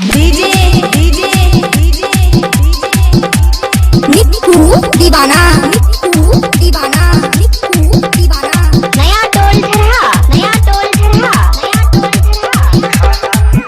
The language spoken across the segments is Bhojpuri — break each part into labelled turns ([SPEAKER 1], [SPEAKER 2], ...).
[SPEAKER 1] डीजे डीजे डीजे निक्कू दीवाना निक्कू दीवाना निक्कू दीवाना नया टोल झरहा नया टोल झरहा नया टोल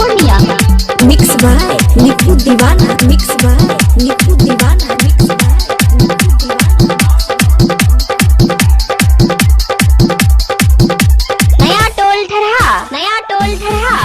[SPEAKER 1] मिक्स बाय निक्कू दीवाना मिक्स बाय निक्कू दीवाना मिक्स बाय निक्कू दीवाना नया टोल झरहा नया टोल झरहा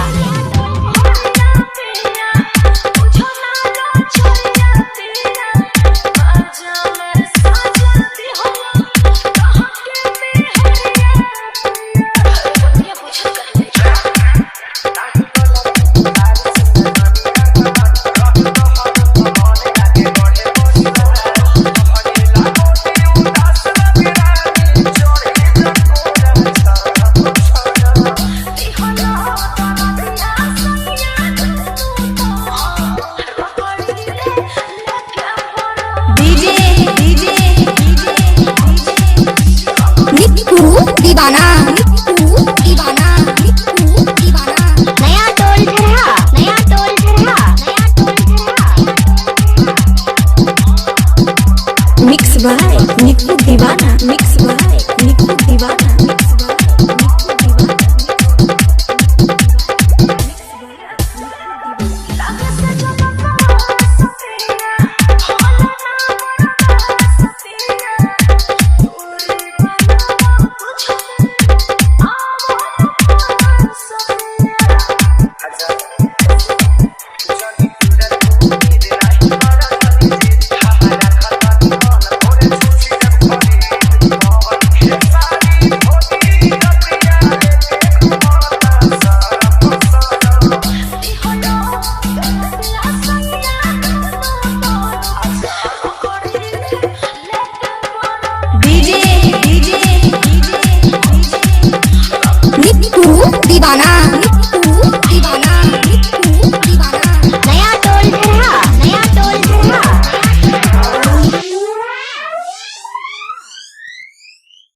[SPEAKER 1] दीवाना